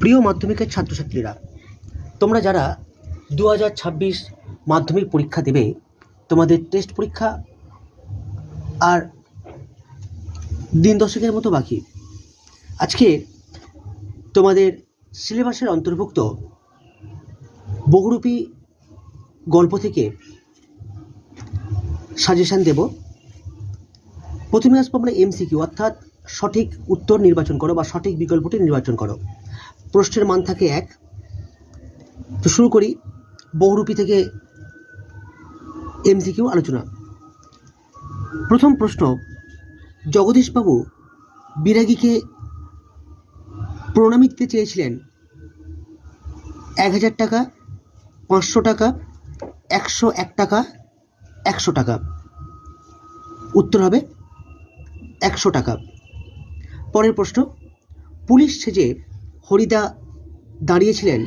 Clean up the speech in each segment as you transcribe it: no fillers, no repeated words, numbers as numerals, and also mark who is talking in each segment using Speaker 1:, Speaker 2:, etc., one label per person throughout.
Speaker 1: প্রিয় মাধ্যমিকের ছাত্রছাত্রীরা, তোমরা যারা 2026 মাধ্যমিক পরীক্ষা দেবে, তোমাদের টেস্ট পরীক্ষা আর দিন দশেকের মতো বাকি। আজকে তোমাদের সিলেবাসের অন্তর্ভুক্ত বহুরূপী গল্প থেকে সাজেশান দেব। প্রথমে আসবো আমরা এমসিকিউ, অর্থাৎ সঠিক উত্তর নির্বাচন করো বা সঠিক বিকল্পটি নির্বাচন করো। প্রশ্নের মান থাকে 1। তো শুরু করি বহুরূপী থেকে এমসিকিউ আলোচনা। প্রথম প্রশ্ন, জগদীশবাবু বিরাগীকে প্রণামী দিতে চেয়েছিলেন 1000 টাকা, 500 টাকা, 101 টাকা, 100 টাকা। উত্তর হবে 100 টাকা। পরের প্রশ্ন, পুলিশ সেজে হরিদা দাঁড়িয়েছিলেন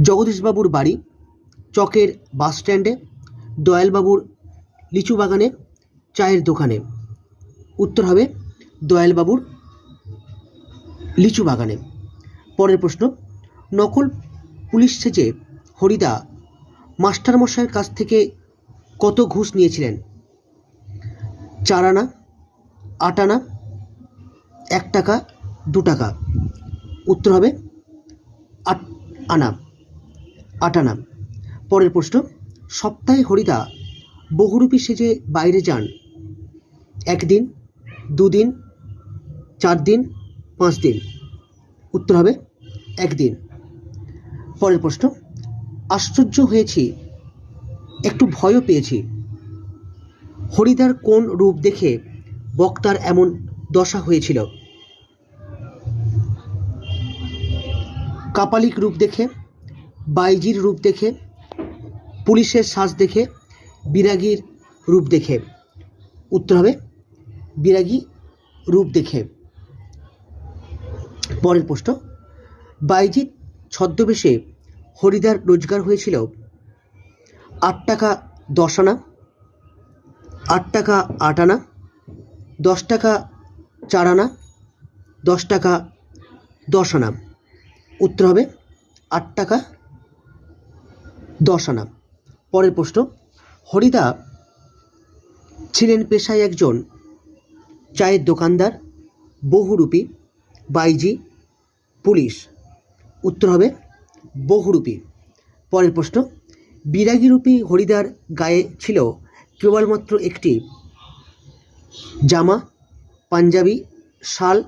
Speaker 1: জগদীশবাবুর বাড়ি, চকের বাস স্ট্যান্ডে, দয়ালবাবুর লিচু বাগানে, চায়ের দোকানে। উত্তর হবে দয়ালবাবুর লিচু বাগানে। পরের প্রশ্ন, নকল পুলিশ সেজে হরিদা মাস্টারমশাইয়ের কাছ থেকে কত ঘুষ নিয়েছিলেন? 4 আনা, 8 আনা, 1 টাকা, 2 টাকা। উত্তর হবে 8 আনা, 8 আনা। পরের প্রশ্ন, সপ্তাহে হরিদা বহুরূপী সেজে বাইরে যান 1 দিন, 2 দিন, 4 দিন, 5 দিন। উত্তর হবে 1 দিন। পরের প্রশ্ন, আশ্চর্য হয়েছি, একটু ভয়ও পেয়েছি। হরিদার কোন রূপ দেখে বক্তার এমন দশা হয়েছিল? কাপালিক রূপ দেখে, বাইজির রূপ দেখে, পুলিশের সাজ দেখে, বিরাগীর রূপ দেখে। উত্তর হবে বিরাগী রূপ দেখে। পরের প্রশ্ন, বাইজিৎ ছদ্মবেশে হরিদার রোজগার হয়েছিল 8 টাকা 10 আনা, 8 টাকা 8 আনা, 10 টাকা 4 আনা, 10 টাকা 10 আনা। উত্তর হবে 8 টাকা 10 আনা। পরের প্রশ্ন, হরিদা ছিলেন পেশায় একজন চায়ের দোকানদার, বহুরূপী, বাইজি, পুলিশ। উত্তর হবে বহুরূপী। পরের প্রশ্ন, বিরাগীরূপী হরিদার গায়ে ছিল কেবলমাত্র একটি জামা, পাঞ্জাবি, শাল